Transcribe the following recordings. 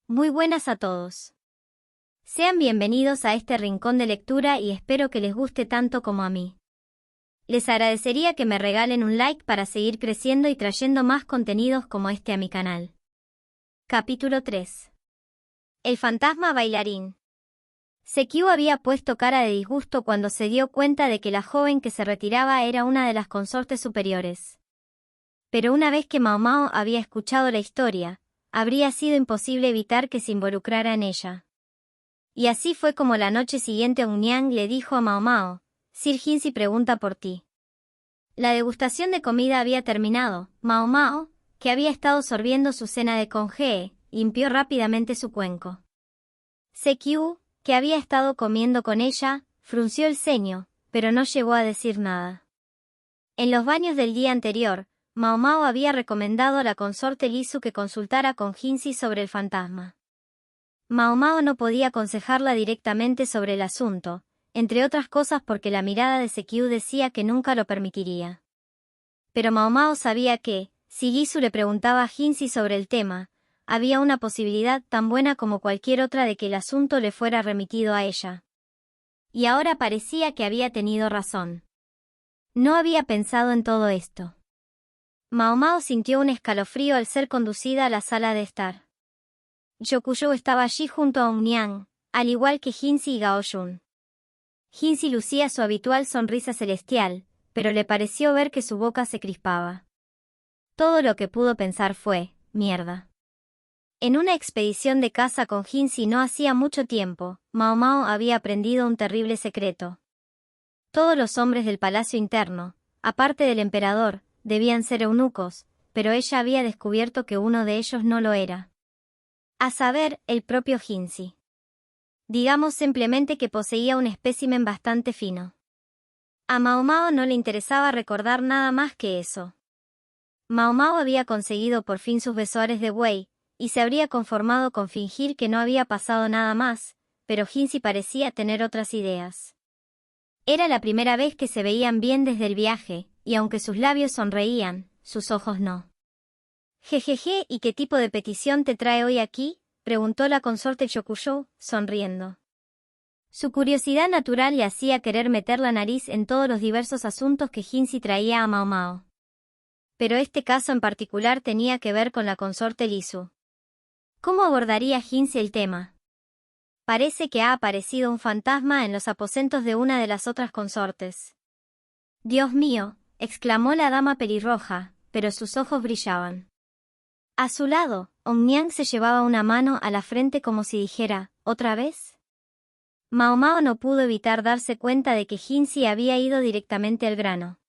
Muy buenas a todos. Sean bienvenidos a este rincón de lectura y espero que les guste tanto como a mí. Les agradecería que me regalen un like para seguir creciendo y trayendo más contenidos como este a mi canal. Capítulo 3. El fantasma bailarín. Sekyu había puesto cara de disgusto cuando se dio cuenta de que la joven que se retiraba era una de las consortes superiores. Pero una vez que Mao Mao había escuchado la historia, habría sido imposible evitar que se involucrara en ella. Y así fue como la noche siguiente Ounyan le dijo a Mao Mao, Sir Hinzi pregunta por ti. La degustación de comida había terminado. Mao Mao, que había estado sorbiendo su cena de congee, limpió rápidamente su cuenco. Sekyu, que había estado comiendo con ella, frunció el ceño, pero no llegó a decir nada. En los baños del día anterior, Mao Mao había recomendado a la consorte Lisu que consultara con Hinzi sobre el fantasma. Mao Mao no podía aconsejarla directamente sobre el asunto, entre otras cosas porque la mirada de Sekyu decía que nunca lo permitiría. Pero Mao Mao sabía que, si Lisu le preguntaba a Hinzi sobre el tema, había una posibilidad tan buena como cualquier otra de que el asunto le fuera remitido a ella. Y ahora parecía que había tenido razón. No había pensado en todo esto. Mao Mao sintió un escalofrío al ser conducida a la sala de estar. Yokuyo estaba allí junto a Ounyan, al igual que Hinzi y Gaoyun. Hinzi lucía su habitual sonrisa celestial, pero le pareció ver que su boca se crispaba. Todo lo que pudo pensar fue, mierda. En una expedición de caza con Hinzi no hacía mucho tiempo, Mao Mao había aprendido un terrible secreto. Todos los hombres del palacio interno, aparte del emperador, debían ser eunucos, pero ella había descubierto que uno de ellos no lo era. A saber, el propio Hinzi. Digamos simplemente que poseía un espécimen bastante fino. A Mao Mao no le interesaba recordar nada más que eso. Mao Mao había conseguido por fin sus besoares de buey, y se habría conformado con fingir que no había pasado nada más, pero Hinzi parecía tener otras ideas. Era la primera vez que se veían bien desde el viaje, y aunque sus labios sonreían, sus ojos no. Jejeje, ¿y qué tipo de petición te trae hoy aquí?, preguntó la consorte Yokuyo, sonriendo. Su curiosidad natural le hacía querer meter la nariz en todos los diversos asuntos que Hinzi traía a Mao Mao. Pero este caso en particular tenía que ver con la consorte Lisu. ¿Cómo abordaría Hinzi el tema? Parece que ha aparecido un fantasma en los aposentos de una de las otras consortes. Dios mío, exclamó la dama pelirroja, pero sus ojos brillaban. A su lado, Ounyan se llevaba una mano a la frente como si dijera, ¿otra vez? Mao Mao no pudo evitar darse cuenta de que Hinzi había ido directamente al grano.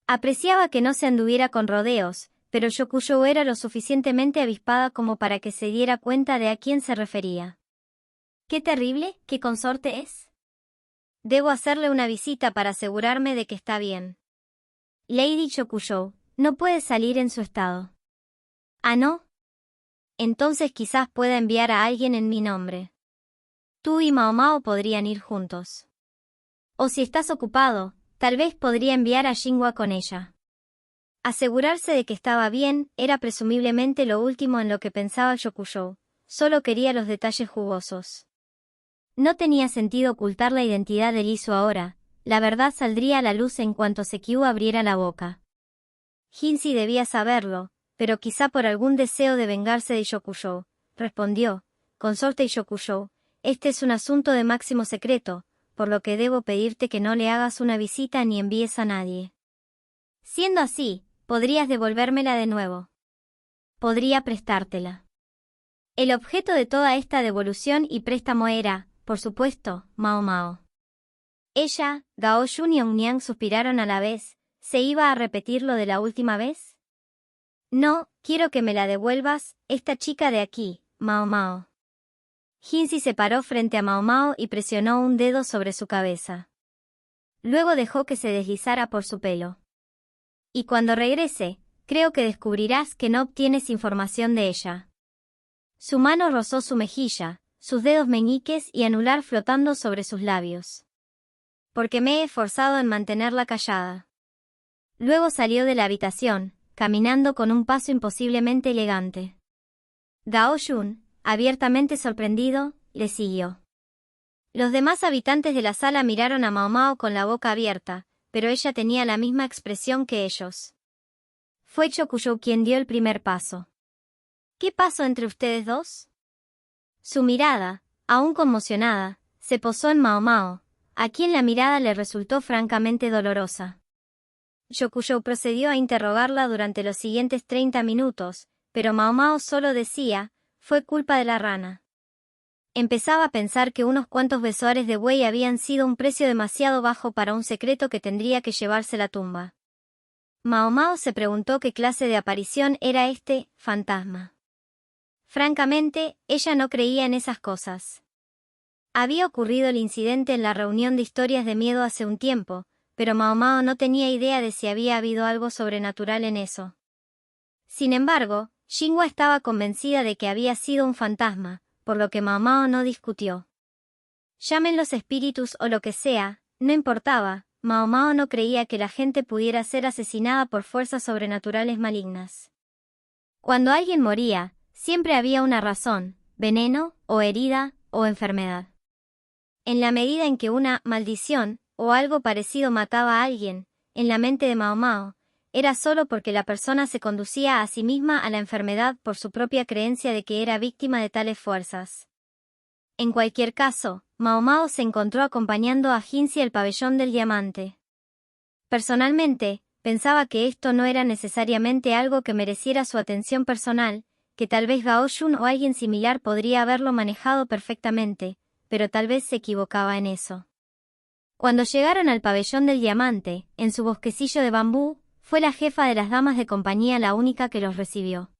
Apreciaba que no se anduviera con rodeos, pero Yokuyo era lo suficientemente avispada como para que se diera cuenta de a quién se refería. ¡Qué terrible! ¿Qué consorte es? Debo hacerle una visita para asegurarme de que está bien. Lady Yokuyo, no puede salir en su estado. ¿Ah, no? Entonces quizás pueda enviar a alguien en mi nombre. Tú y Mao Mao podrían ir juntos. O si estás ocupado, tal vez podría enviar a Xinhua con ella. Asegurarse de que estaba bien era presumiblemente lo último en lo que pensaba Yokuyo, solo quería los detalles jugosos. No tenía sentido ocultar la identidad de Lisu ahora, la verdad saldría a la luz en cuanto Sekyu abriera la boca. Hinzi debía saberlo, pero quizá por algún deseo de vengarse de Yokuyo, respondió, consorte Yokuyo, este es un asunto de máximo secreto, por lo que debo pedirte que no le hagas una visita ni envíes a nadie. Siendo así, podrías devolvérmela de nuevo. Podría prestártela. El objeto de toda esta devolución y préstamo era, por supuesto, Mao Mao. Ella, Gaoyun y Ounyan suspiraron a la vez. ¿Se iba a repetir lo de la última vez? No, quiero que me la devuelvas, esta chica de aquí, Mao Mao. Hinzi se paró frente a Mao Mao y presionó un dedo sobre su cabeza. Luego dejó que se deslizara por su pelo. Y cuando regrese, creo que descubrirás que no obtienes información de ella. Su mano rozó su mejilla, sus dedos meñiques y anular flotando sobre sus labios. Porque me he esforzado en mantenerla callada. Luego salió de la habitación, caminando con un paso imposiblemente elegante. Gaoyun, abiertamente sorprendido, le siguió. Los demás habitantes de la sala miraron a Mao Mao con la boca abierta, pero ella tenía la misma expresión que ellos. Fue Chokuyou quien dio el primer paso. ¿Qué pasó entre ustedes dos? Su mirada, aún conmocionada, se posó en Mao Mao, a quien la mirada le resultó francamente dolorosa. Chokuyou procedió a interrogarla durante los siguientes 30 minutos, pero Mao Mao solo decía, fue culpa de la rana. Empezaba a pensar que unos cuantos besoares de buey habían sido un precio demasiado bajo para un secreto que tendría que llevarse la tumba. Mao Mao se preguntó qué clase de aparición era este fantasma. Francamente, ella no creía en esas cosas. Había ocurrido el incidente en la reunión de historias de miedo hace un tiempo, pero Mao Mao no tenía idea de si había habido algo sobrenatural en eso. Sin embargo, Xinhua estaba convencida de que había sido un fantasma, por lo que Mao Mao no discutió. Llamen los espíritus o lo que sea, no importaba, Mao Mao no creía que la gente pudiera ser asesinada por fuerzas sobrenaturales malignas. Cuando alguien moría, siempre había una razón, veneno, o herida, o enfermedad. En la medida en que una maldición, o algo parecido mataba a alguien, en la mente de Mao Mao, era solo porque la persona se conducía a sí misma a la enfermedad por su propia creencia de que era víctima de tales fuerzas. En cualquier caso, Mao Mao se encontró acompañando a Jinzi al pabellón del diamante. Personalmente, pensaba que esto no era necesariamente algo que mereciera su atención personal, que tal vez Gao Yun o alguien similar podría haberlo manejado perfectamente, pero tal vez se equivocaba en eso. Cuando llegaron al pabellón del diamante, en su bosquecillo de bambú, fue la jefa de las damas de compañía la única que los recibió.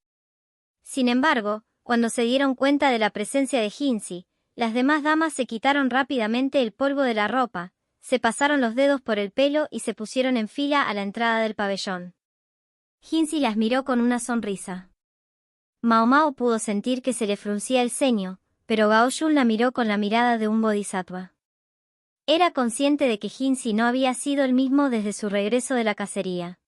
Sin embargo, cuando se dieron cuenta de la presencia de Jinzi, las demás damas se quitaron rápidamente el polvo de la ropa, se pasaron los dedos por el pelo y se pusieron en fila a la entrada del pabellón. Jinzi las miró con una sonrisa. Mao Mao pudo sentir que se le fruncía el ceño, pero Gao Yun la miró con la mirada de un bodhisattva. Era consciente de que Jinzi no había sido el mismo desde su regreso de la cacería.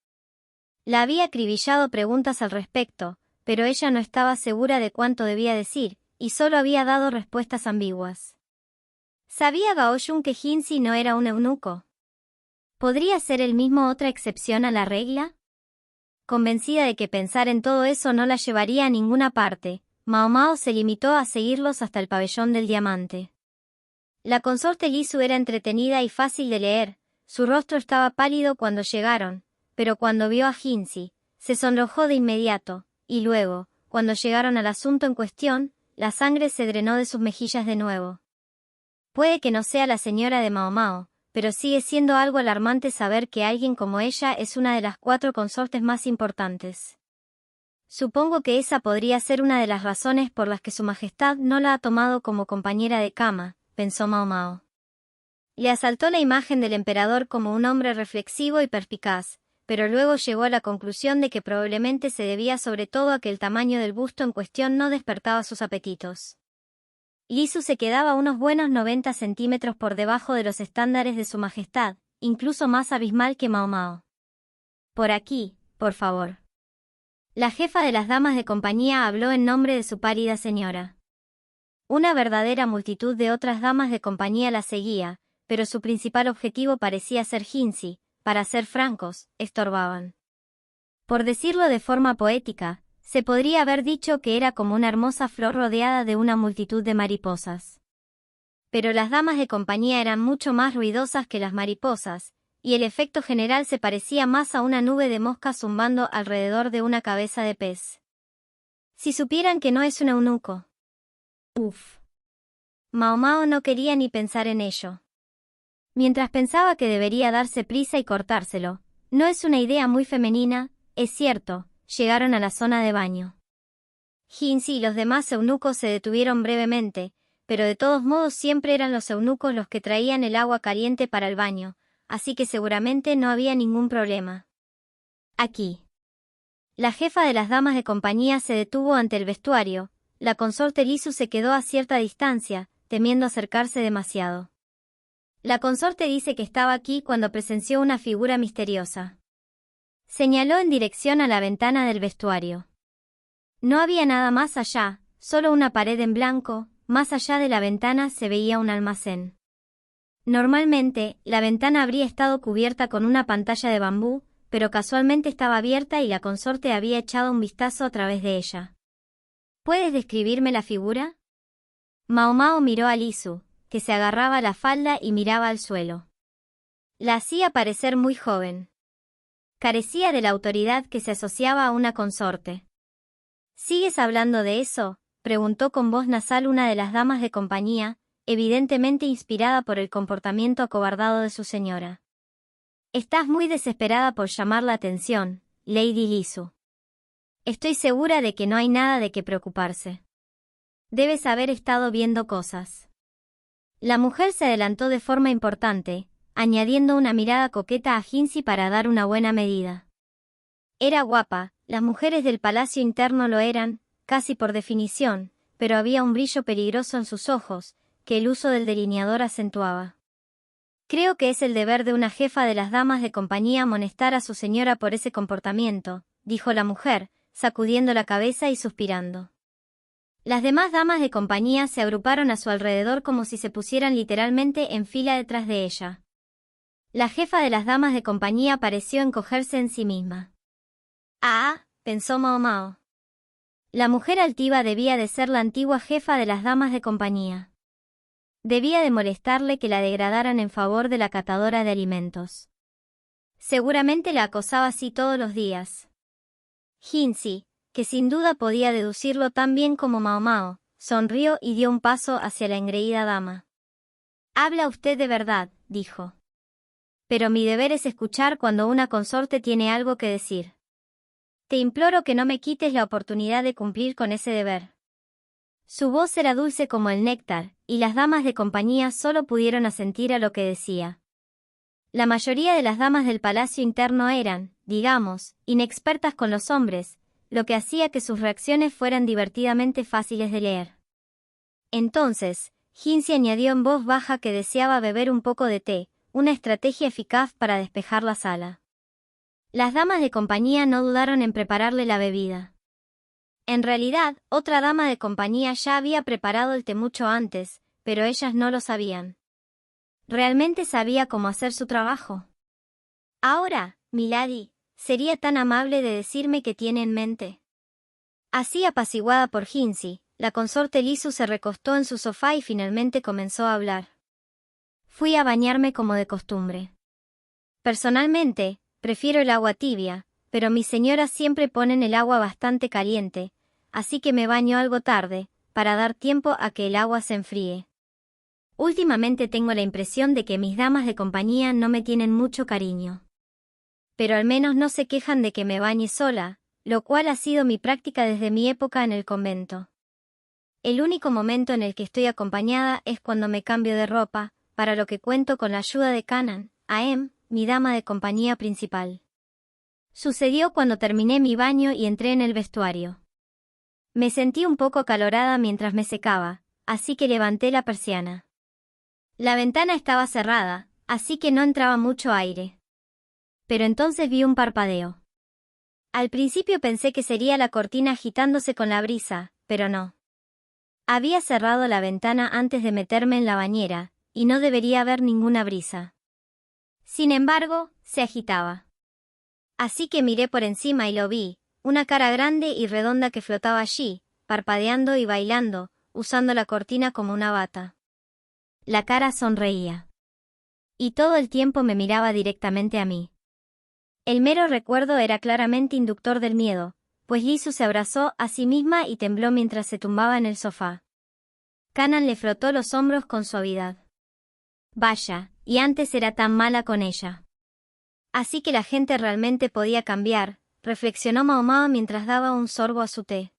La había acribillado preguntas al respecto, pero ella no estaba segura de cuánto debía decir, y solo había dado respuestas ambiguas. ¿Sabía Gao Yun que Jinzi no era un eunuco? ¿Podría ser él mismo otra excepción a la regla? Convencida de que pensar en todo eso no la llevaría a ninguna parte, Mao Mao se limitó a seguirlos hasta el pabellón del diamante. La consorte Lisu era entretenida y fácil de leer, su rostro estaba pálido cuando llegaron, pero cuando vio a Jinzi, se sonrojó de inmediato, y luego, cuando llegaron al asunto en cuestión, la sangre se drenó de sus mejillas de nuevo. Puede que no sea la señora de Mao Mao, pero sigue siendo algo alarmante saber que alguien como ella es una de las 4 consortes más importantes. Supongo que esa podría ser una de las razones por las que su majestad no la ha tomado como compañera de cama, pensó Mao Mao. Le asaltó la imagen del emperador como un hombre reflexivo y perspicaz, pero luego llegó a la conclusión de que probablemente se debía sobre todo a que el tamaño del busto en cuestión no despertaba sus apetitos. Lisu se quedaba unos buenos 90 centímetros por debajo de los estándares de su majestad, incluso más abismal que Mao Mao. Por aquí, por favor. La jefa de las damas de compañía habló en nombre de su pálida señora. Una verdadera multitud de otras damas de compañía la seguía, pero su principal objetivo parecía ser Jinzi, para ser francos, estorbaban. Por decirlo de forma poética, se podría haber dicho que era como una hermosa flor rodeada de una multitud de mariposas. Pero las damas de compañía eran mucho más ruidosas que las mariposas, y el efecto general se parecía más a una nube de moscas zumbando alrededor de una cabeza de pez. Si supieran que no es un eunuco. Uf. Mao Mao no quería ni pensar en ello. Mientras pensaba que debería darse prisa y cortárselo, no es una idea muy femenina, es cierto, llegaron a la zona de baño. Jinzi y los demás eunucos se detuvieron brevemente, pero de todos modos siempre eran los eunucos los que traían el agua caliente para el baño, así que seguramente no había ningún problema. Aquí. La jefa de las damas de compañía se detuvo ante el vestuario, la consorte Lisu se quedó a cierta distancia, temiendo acercarse demasiado. La consorte dice que estaba aquí cuando presenció una figura misteriosa. Señaló en dirección a la ventana del vestuario. No había nada más allá, solo una pared en blanco, más allá de la ventana se veía un almacén. Normalmente, la ventana habría estado cubierta con una pantalla de bambú, pero casualmente estaba abierta y la consorte había echado un vistazo a través de ella. ¿Puedes describirme la figura? Mao Mao miró a Lisu, que se agarraba a la falda y miraba al suelo. La hacía parecer muy joven. Carecía de la autoridad que se asociaba a una consorte. ¿Sigues hablando de eso?, preguntó con voz nasal una de las damas de compañía, evidentemente inspirada por el comportamiento acobardado de su señora. Estás muy desesperada por llamar la atención, Lady Lisu. Estoy segura de que no hay nada de qué preocuparse. Debes haber estado viendo cosas. La mujer se adelantó de forma importante, añadiendo una mirada coqueta a Hinsi para dar una buena medida. Era guapa, las mujeres del palacio interno lo eran, casi por definición, pero había un brillo peligroso en sus ojos, que el uso del delineador acentuaba. Creo que es el deber de una jefa de las damas de compañía amonestar a su señora por ese comportamiento, dijo la mujer, sacudiendo la cabeza y suspirando. Las demás damas de compañía se agruparon a su alrededor como si se pusieran literalmente en fila detrás de ella. La jefa de las damas de compañía pareció encogerse en sí misma. Ah, pensó Mao Mao. La mujer altiva debía de ser la antigua jefa de las damas de compañía. Debía de molestarle que la degradaran en favor de la catadora de alimentos. Seguramente la acosaba así todos los días. Hinsi, que sin duda podía deducirlo tan bien como Mao Mao, sonrió y dio un paso hacia la engreída dama. «Habla usted de verdad», dijo. «Pero mi deber es escuchar cuando una consorte tiene algo que decir. Te imploro que no me quites la oportunidad de cumplir con ese deber». Su voz era dulce como el néctar, y las damas de compañía solo pudieron asentir a lo que decía. La mayoría de las damas del palacio interno eran, digamos, inexpertas con los hombres, lo que hacía que sus reacciones fueran divertidamente fáciles de leer. Entonces, Hinsi añadió en voz baja que deseaba beber un poco de té, una estrategia eficaz para despejar la sala. Las damas de compañía no dudaron en prepararle la bebida. En realidad, otra dama de compañía ya había preparado el té mucho antes, pero ellas no lo sabían. ¿Realmente sabía cómo hacer su trabajo? Ahora, milady, ¿sería tan amable de decirme qué tiene en mente? Así apaciguada por Hinsi, la consorte Lisu se recostó en su sofá y finalmente comenzó a hablar. Fui a bañarme como de costumbre. Personalmente, prefiero el agua tibia, pero mis señoras siempre ponen el agua bastante caliente, así que me baño algo tarde, para dar tiempo a que el agua se enfríe. Últimamente tengo la impresión de que mis damas de compañía no me tienen mucho cariño. Pero al menos no se quejan de que me bañe sola, lo cual ha sido mi práctica desde mi época en el convento. El único momento en el que estoy acompañada es cuando me cambio de ropa, para lo que cuento con la ayuda de Kanan, Aem, mi dama de compañía principal. Sucedió cuando terminé mi baño y entré en el vestuario. Me sentí un poco acalorada mientras me secaba, así que levanté la persiana. La ventana estaba cerrada, así que no entraba mucho aire. Pero entonces vi un parpadeo. Al principio pensé que sería la cortina agitándose con la brisa, pero no. Había cerrado la ventana antes de meterme en la bañera, y no debería haber ninguna brisa. Sin embargo, se agitaba. Así que miré por encima y lo vi, una cara grande y redonda que flotaba allí, parpadeando y bailando, usando la cortina como una bata. La cara sonreía. Y todo el tiempo me miraba directamente a mí. El mero recuerdo era claramente inductor del miedo, pues Lisu se abrazó a sí misma y tembló mientras se tumbaba en el sofá. Kanan le frotó los hombros con suavidad. Vaya, y antes era tan mala con ella. Así que la gente realmente podía cambiar, reflexionó Mao Mao mientras daba un sorbo a su té.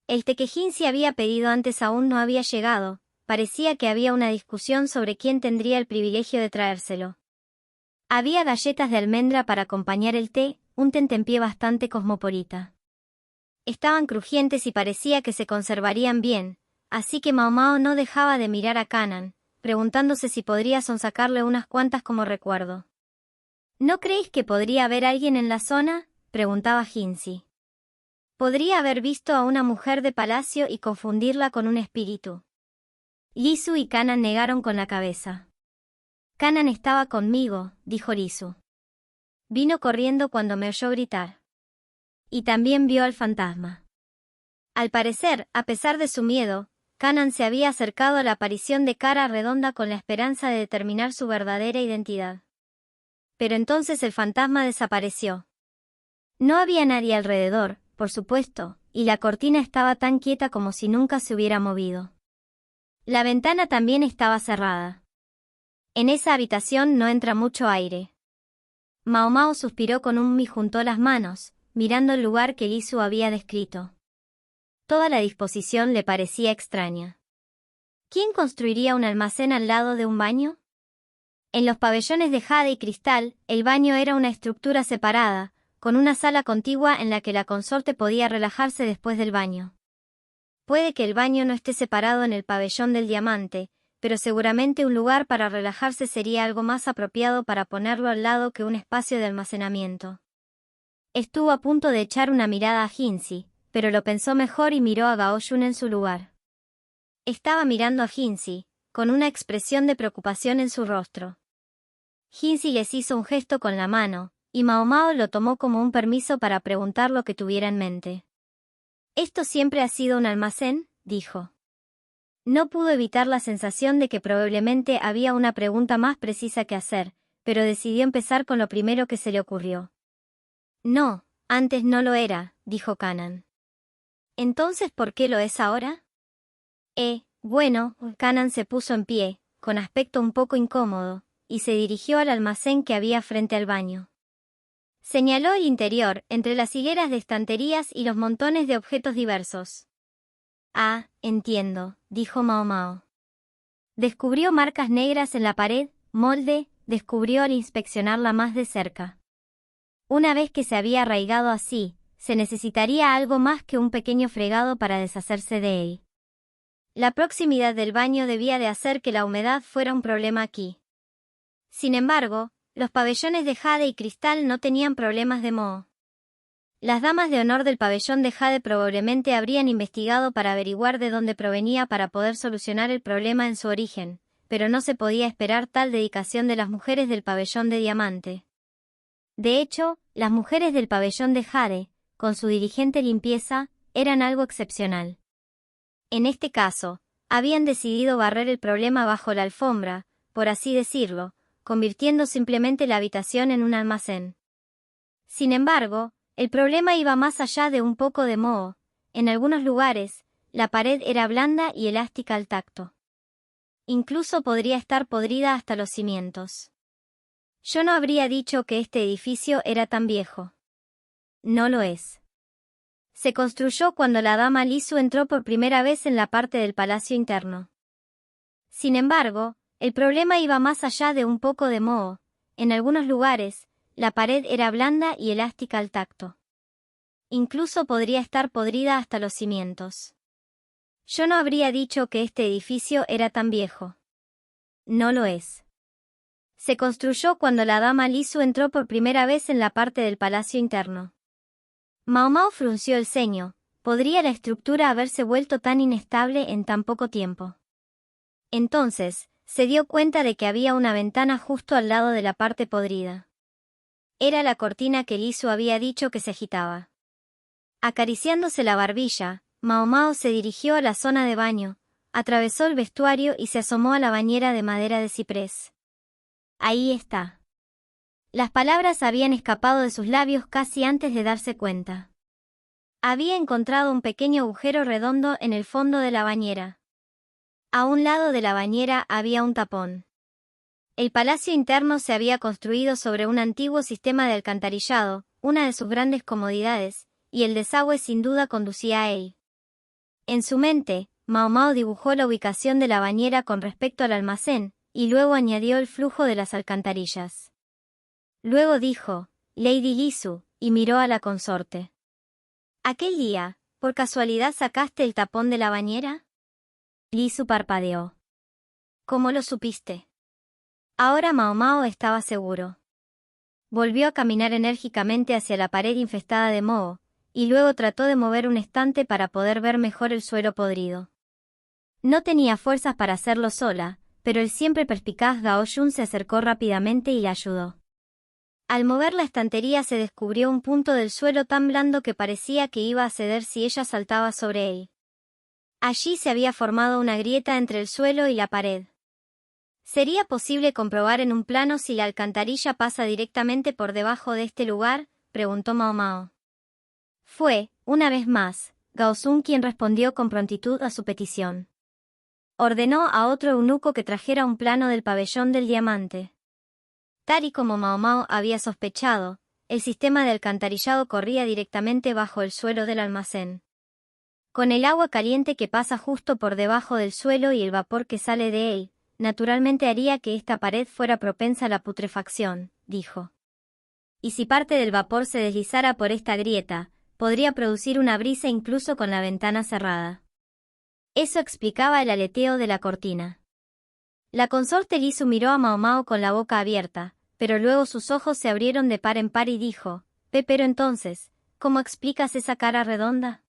El té que Hinsi había pedido antes aún no había llegado, parecía que había una discusión sobre quién tendría el privilegio de traérselo. Había galletas de almendra para acompañar el té, un tentempié bastante cosmopolita. Estaban crujientes y parecía que se conservarían bien, así que Mao Mao no dejaba de mirar a Kanan, preguntándose si podría sonsacarle unas cuantas como recuerdo. ¿No creéis que podría haber alguien en la zona?, preguntaba Hinsi. Podría haber visto a una mujer de palacio y confundirla con un espíritu. Lisu y Kanan negaron con la cabeza. Kanan estaba conmigo, dijo Lisu. Vino corriendo cuando me oyó gritar. Y también vio al fantasma. Al parecer, a pesar de su miedo, Kanan se había acercado a la aparición de cara redonda con la esperanza de determinar su verdadera identidad. Pero entonces el fantasma desapareció. No había nadie alrededor, por supuesto, y la cortina estaba tan quieta como si nunca se hubiera movido. La ventana también estaba cerrada. En esa habitación no entra mucho aire. Mao Mao suspiró con un mi y juntó las manos, mirando el lugar que Lisu había descrito. Toda la disposición le parecía extraña. ¿Quién construiría un almacén al lado de un baño? En los pabellones de jade y cristal, el baño era una estructura separada, con una sala contigua en la que la consorte podía relajarse después del baño. Puede que el baño no esté separado en el pabellón del diamante, pero seguramente un lugar para relajarse sería algo más apropiado para ponerlo al lado que un espacio de almacenamiento. Estuvo a punto de echar una mirada a Jinzi, pero lo pensó mejor y miró a Gao Yun en su lugar. Estaba mirando a Jinzi, con una expresión de preocupación en su rostro. Jinzi les hizo un gesto con la mano, y Mao Mao lo tomó como un permiso para preguntar lo que tuviera en mente. «¿Esto siempre ha sido un almacén?», dijo. No pudo evitar la sensación de que probablemente había una pregunta más precisa que hacer, pero decidió empezar con lo primero que se le ocurrió. «No, antes no lo era», dijo Kanan. «¿Entonces por qué lo es ahora?» Bueno», Kanan se puso en pie, con aspecto un poco incómodo, y se dirigió al almacén que había frente al baño. Señaló el interior, entre las hileras de estanterías y los montones de objetos diversos. «Ah, entiendo», dijo Mao Mao. Descubrió marcas negras en la pared, descubrió al inspeccionarla más de cerca. Una vez que se había arraigado así, se necesitaría algo más que un pequeño fregado para deshacerse de él. La proximidad del baño debía de hacer que la humedad fuera un problema aquí. Sin embargo, los pabellones de jade y cristal no tenían problemas de moho. Las damas de honor del pabellón de jade probablemente habrían investigado para averiguar de dónde provenía para poder solucionar el problema en su origen, pero no se podía esperar tal dedicación de las mujeres del pabellón de diamante. De hecho, las mujeres del pabellón de jade, con su diligente limpieza, eran algo excepcional. En este caso, habían decidido barrer el problema bajo la alfombra, por así decirlo, convirtiendo simplemente la habitación en un almacén. Sin embargo, el problema iba más allá de un poco de moho. En algunos lugares, la pared era blanda y elástica al tacto. Incluso podría estar podrida hasta los cimientos. Yo no habría dicho que este edificio era tan viejo. No lo es. Se construyó cuando la dama Lisu entró por primera vez en la parte del palacio interno. Sin embargo, el problema iba más allá de un poco de moho. En algunos lugares, la pared era blanda y elástica al tacto. Incluso podría estar podrida hasta los cimientos. Yo no habría dicho que este edificio era tan viejo. No lo es. Se construyó cuando la dama Lisu entró por primera vez en la parte del palacio interno. Mao Mao frunció el ceño. ¿Podría la estructura haberse vuelto tan inestable en tan poco tiempo? Entonces, se dio cuenta de que había una ventana justo al lado de la parte podrida. Era la cortina que Lisu había dicho que se agitaba. Acariciándose la barbilla, Mao Mao se dirigió a la zona de baño, atravesó el vestuario y se asomó a la bañera de madera de ciprés. Ahí está. Las palabras habían escapado de sus labios casi antes de darse cuenta. Había encontrado un pequeño agujero redondo en el fondo de la bañera. A un lado de la bañera había un tapón. El palacio interno se había construido sobre un antiguo sistema de alcantarillado, una de sus grandes comodidades, y el desagüe sin duda conducía a él. En su mente, Mao Mao dibujó la ubicación de la bañera con respecto al almacén, y luego añadió el flujo de las alcantarillas. Luego dijo, «Lady Lisu», y miró a la consorte. «Aquel día, ¿por casualidad sacaste el tapón de la bañera?» Lisu parpadeó. «¿Cómo lo supiste?» Ahora Mao Mao estaba seguro. Volvió a caminar enérgicamente hacia la pared infestada de moho, y luego trató de mover un estante para poder ver mejor el suelo podrido. No tenía fuerzas para hacerlo sola, pero el siempre perspicaz Gao Yun se acercó rápidamente y la ayudó. Al mover la estantería se descubrió un punto del suelo tan blando que parecía que iba a ceder si ella saltaba sobre él. Allí se había formado una grieta entre el suelo y la pared. ¿Sería posible comprobar en un plano si la alcantarilla pasa directamente por debajo de este lugar?, preguntó Mao Mao. Fue, una vez más, Gao Sun quien respondió con prontitud a su petición. Ordenó a otro eunuco que trajera un plano del pabellón del diamante. Tal y como Mao Mao había sospechado, el sistema de alcantarillado corría directamente bajo el suelo del almacén. Con el agua caliente que pasa justo por debajo del suelo y el vapor que sale de él, naturalmente haría que esta pared fuera propensa a la putrefacción, dijo. Y si parte del vapor se deslizara por esta grieta, podría producir una brisa incluso con la ventana cerrada. Eso explicaba el aleteo de la cortina. La consorte Li Su miró a Mao Mao con la boca abierta, pero luego sus ojos se abrieron de par en par y dijo, pero entonces, ¿cómo explicas esa cara redonda?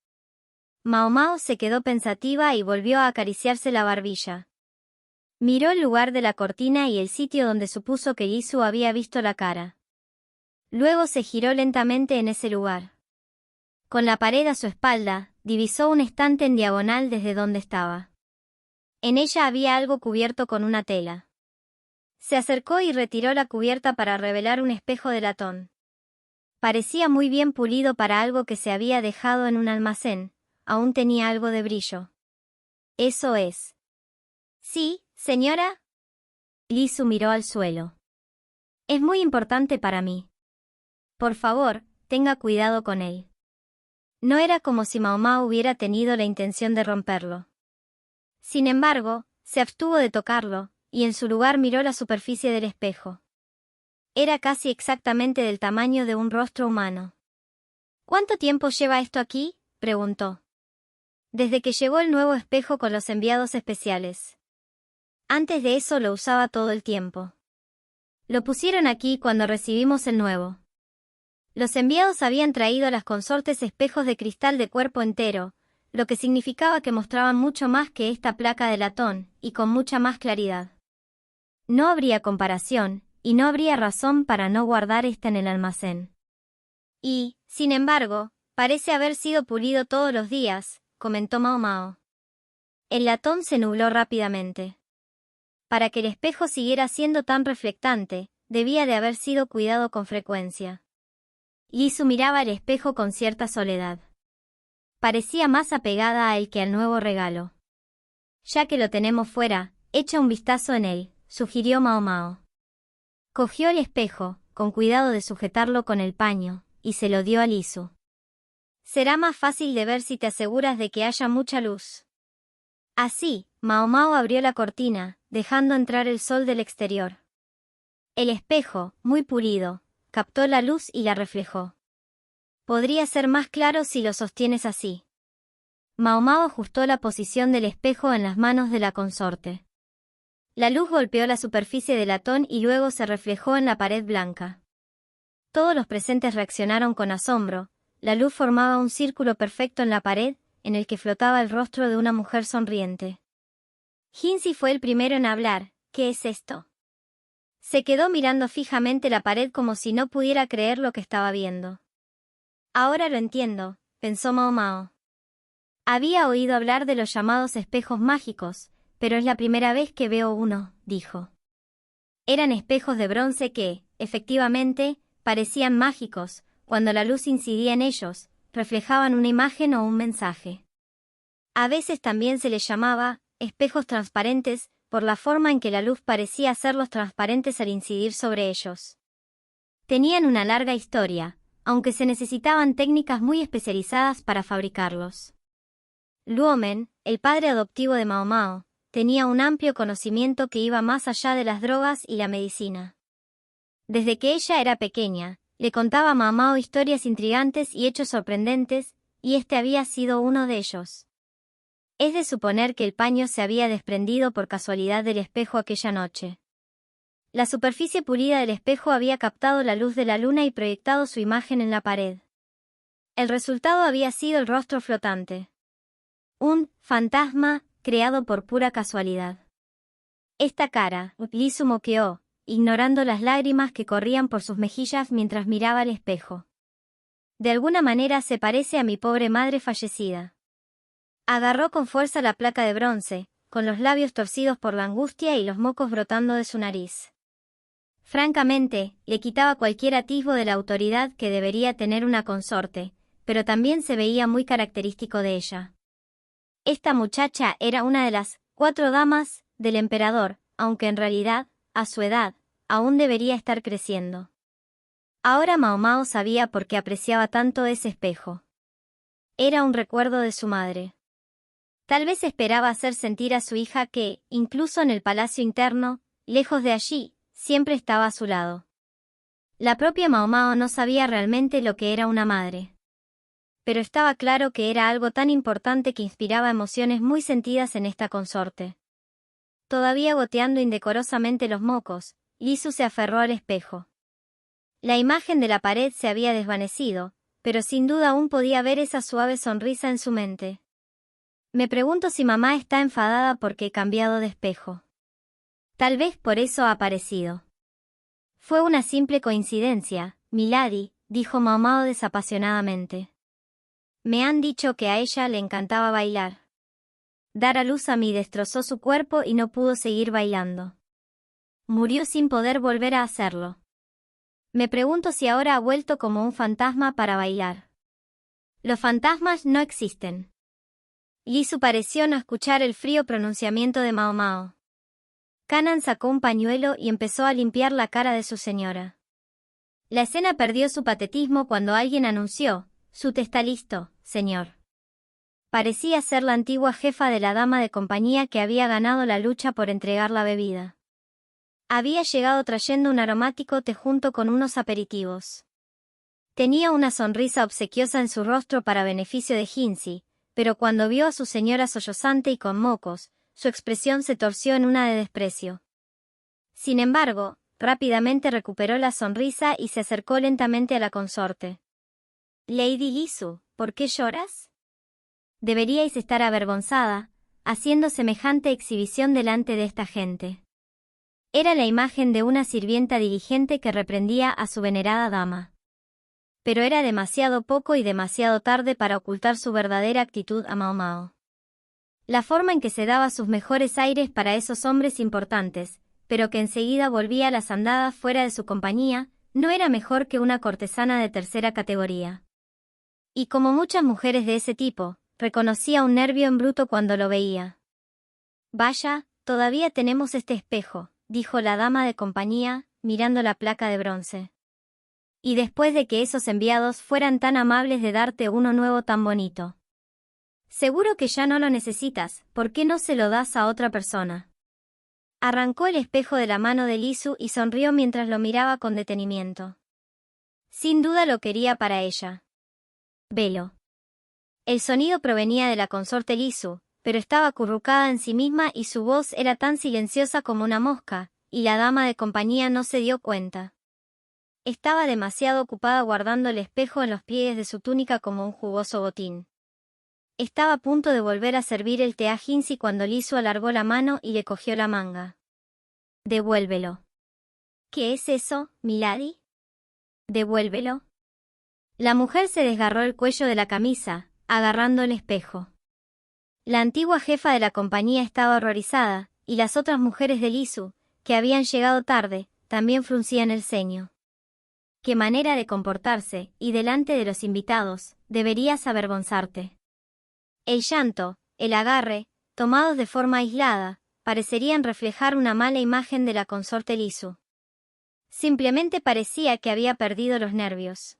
Mao Mao se quedó pensativa y volvió a acariciarse la barbilla. Miró el lugar de la cortina y el sitio donde supuso que Li Su había visto la cara. Luego se giró lentamente en ese lugar. Con la pared a su espalda, divisó un estante en diagonal desde donde estaba. En ella había algo cubierto con una tela. Se acercó y retiró la cubierta para revelar un espejo de latón. Parecía muy bien pulido para algo que se había dejado en un almacén, aún tenía algo de brillo. ¿Eso es? Sí, señora. Li Su miró al suelo. Es muy importante para mí. Por favor, tenga cuidado con él. No era como si Mao Mao hubiera tenido la intención de romperlo. Sin embargo, se abstuvo de tocarlo, y en su lugar miró la superficie del espejo. Era casi exactamente del tamaño de un rostro humano. ¿Cuánto tiempo lleva esto aquí?, preguntó. Desde que llegó el nuevo espejo con los enviados especiales. Antes de eso lo usaba todo el tiempo. Lo pusieron aquí cuando recibimos el nuevo. Los enviados habían traído a las consortes espejos de cristal de cuerpo entero, lo que significaba que mostraban mucho más que esta placa de latón, y con mucha más claridad. No habría comparación, y no habría razón para no guardar esta en el almacén. Y, sin embargo, parece haber sido pulido todos los días, comentó Mao Mao. El latón se nubló rápidamente. Para que el espejo siguiera siendo tan reflectante, debía de haber sido cuidado con frecuencia. Li Su miraba el espejo con cierta soledad. Parecía más apegada a él que al nuevo regalo. Ya que lo tenemos fuera, echa un vistazo en él, sugirió Mao Mao. Cogió el espejo, con cuidado de sujetarlo con el paño, y se lo dio a Li Su. Será más fácil de ver si te aseguras de que haya mucha luz. Así, Mao Mao abrió la cortina, dejando entrar el sol del exterior. El espejo, muy pulido, captó la luz y la reflejó. Podría ser más claro si lo sostienes así. Mao Mao ajustó la posición del espejo en las manos de la consorte. La luz golpeó la superficie de latón y luego se reflejó en la pared blanca. Todos los presentes reaccionaron con asombro. La luz formaba un círculo perfecto en la pared, en el que flotaba el rostro de una mujer sonriente. Jinzi fue el primero en hablar. ¿Qué es esto? Se quedó mirando fijamente la pared como si no pudiera creer lo que estaba viendo. Ahora lo entiendo, pensó Mao Mao. Había oído hablar de los llamados espejos mágicos, pero es la primera vez que veo uno, dijo. Eran espejos de bronce que, efectivamente, parecían mágicos, cuando la luz incidía en ellos, reflejaban una imagen o un mensaje. A veces también se les llamaba espejos transparentes, por la forma en que la luz parecía hacerlos transparentes al incidir sobre ellos. Tenían una larga historia, aunque se necesitaban técnicas muy especializadas para fabricarlos. Luomen, el padre adoptivo de Mao Mao, tenía un amplio conocimiento que iba más allá de las drogas y la medicina. Desde que ella era pequeña, le contaba a Mao Mao historias intrigantes y hechos sorprendentes, y este había sido uno de ellos. Es de suponer que el paño se había desprendido por casualidad del espejo aquella noche. La superficie pulida del espejo había captado la luz de la luna y proyectado su imagen en la pared. El resultado había sido el rostro flotante. Un fantasma creado por pura casualidad. Esta cara, Lisu moqueó, ignorando las lágrimas que corrían por sus mejillas mientras miraba al espejo. De alguna manera se parece a mi pobre madre fallecida. Agarró con fuerza la placa de bronce, con los labios torcidos por la angustia y los mocos brotando de su nariz. Francamente, le quitaba cualquier atisbo de la autoridad que debería tener una consorte, pero también se veía muy característico de ella. Esta muchacha era una de las 4 damas del emperador, aunque en realidad, a su edad, aún debería estar creciendo. Ahora Mao Mao sabía por qué apreciaba tanto ese espejo. Era un recuerdo de su madre. Tal vez esperaba hacer sentir a su hija que, incluso en el palacio interno, lejos de allí, siempre estaba a su lado. La propia Mao Mao no sabía realmente lo que era una madre. Pero estaba claro que era algo tan importante que inspiraba emociones muy sentidas en esta consorte. Todavía goteando indecorosamente los mocos, Lisu se aferró al espejo. La imagen de la pared se había desvanecido, pero sin duda aún podía ver esa suave sonrisa en su mente. Me pregunto si mamá está enfadada porque he cambiado de espejo. Tal vez por eso ha aparecido. Fue una simple coincidencia, Milady, dijo Mao Mao desapasionadamente. Me han dicho que a ella le encantaba bailar. Dar a luz a mí destrozó su cuerpo y no pudo seguir bailando. Murió sin poder volver a hacerlo. Me pregunto si ahora ha vuelto como un fantasma para bailar. Los fantasmas no existen. Lisu pareció no escuchar el frío pronunciamiento de Mao Mao. Kanan sacó un pañuelo y empezó a limpiar la cara de su señora. La escena perdió su patetismo cuando alguien anunció: «Su té está listo, señor». Parecía ser la antigua jefa de la dama de compañía que había ganado la lucha por entregar la bebida. Había llegado trayendo un aromático té junto con unos aperitivos. Tenía una sonrisa obsequiosa en su rostro para beneficio de Jinzi, pero cuando vio a su señora sollozante y con mocos, su expresión se torció en una de desprecio. Sin embargo, rápidamente recuperó la sonrisa y se acercó lentamente a la consorte. «Lady Lisu, ¿por qué lloras? Deberíais estar avergonzada, haciendo semejante exhibición delante de esta gente». Era la imagen de una sirvienta diligente que reprendía a su venerada dama. Pero era demasiado poco y demasiado tarde para ocultar su verdadera actitud a Mao Mao. La forma en que se daba sus mejores aires para esos hombres importantes, pero que enseguida volvía a las andadas fuera de su compañía, no era mejor que una cortesana de tercera categoría. Y como muchas mujeres de ese tipo, reconocía un nervio en bruto cuando lo veía. «Vaya, todavía tenemos este espejo», dijo la dama de compañía, mirando la placa de bronce. «Y después de que esos enviados fueran tan amables de darte uno nuevo tan bonito. Seguro que ya no lo necesitas, ¿por qué no se lo das a otra persona?» Arrancó el espejo de la mano de Lisu y sonrió mientras lo miraba con detenimiento. Sin duda lo quería para ella. «Velo». El sonido provenía de la consorte Lisu, pero estaba acurrucada en sí misma y su voz era tan silenciosa como una mosca, y la dama de compañía no se dio cuenta. Estaba demasiado ocupada guardando el espejo en los pliegues de su túnica como un jugoso botín. Estaba a punto de volver a servir el té a Jinzi cuando Lisu alargó la mano y le cogió la manga. «Devuélvelo». «¿Qué es eso, Milady?» «Devuélvelo». La mujer se desgarró el cuello de la camisa, agarrando el espejo. La antigua jefa de la compañía estaba horrorizada, y las otras mujeres de Lisu, que habían llegado tarde, también fruncían el ceño. «Qué manera de comportarse, y delante de los invitados, deberías avergonzarte». El llanto, el agarre, tomados de forma aislada, parecerían reflejar una mala imagen de la consorte Lisu. Simplemente parecía que había perdido los nervios.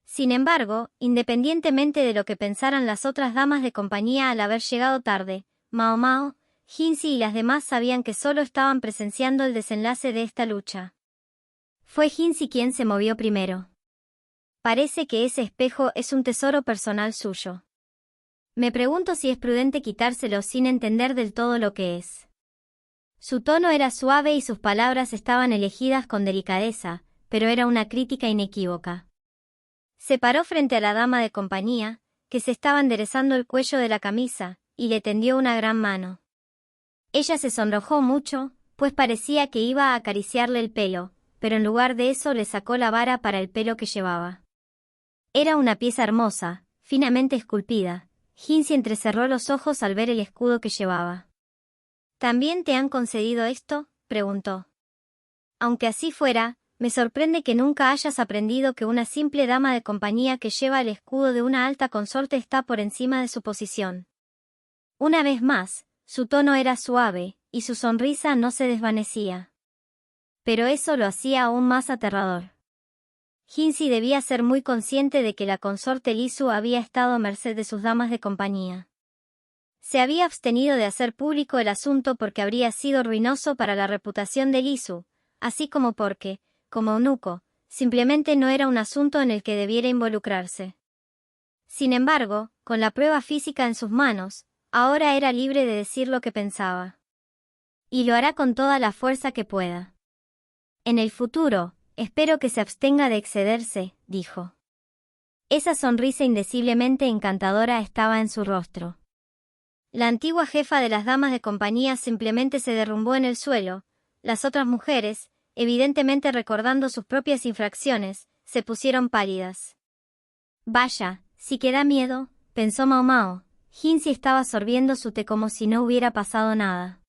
Sin embargo, independientemente de lo que pensaran las otras damas de compañía al haber llegado tarde, Mao Mao, Jinzi y las demás sabían que solo estaban presenciando el desenlace de esta lucha. Fue Jinzi quien se movió primero. «Parece que ese espejo es un tesoro personal suyo. Me pregunto si es prudente quitárselo sin entender del todo lo que es». Su tono era suave y sus palabras estaban elegidas con delicadeza, pero era una crítica inequívoca. Se paró frente a la dama de compañía, que se estaba enderezando el cuello de la camisa, y le tendió una gran mano. Ella se sonrojó mucho, pues parecía que iba a acariciarle el pelo, pero en lugar de eso le sacó la vara para el pelo que llevaba. Era una pieza hermosa, finamente esculpida. Hinsi entrecerró los ojos al ver el escudo que llevaba. ¿También te han concedido esto?, preguntó. Aunque así fuera, me sorprende que nunca hayas aprendido que una simple dama de compañía que lleva el escudo de una alta consorte está por encima de su posición. Una vez más, su tono era suave, y su sonrisa no se desvanecía. Pero eso lo hacía aún más aterrador. Hinsi debía ser muy consciente de que la consorte Lisu había estado a merced de sus damas de compañía. Se había abstenido de hacer público el asunto porque habría sido ruinoso para la reputación de Lisu, así como porque, como eunuco, simplemente no era un asunto en el que debiera involucrarse. Sin embargo, con la prueba física en sus manos, ahora era libre de decir lo que pensaba. Y lo hará con toda la fuerza que pueda. En el futuro, espero que se abstenga de excederse, dijo. Esa sonrisa indeciblemente encantadora estaba en su rostro. La antigua jefa de las damas de compañía simplemente se derrumbó en el suelo. Las otras mujeres, evidentemente recordando sus propias infracciones, se pusieron pálidas. Vaya, sí que da miedo, pensó Mao Mao. Hinsi estaba sorbiendo su té como si no hubiera pasado nada.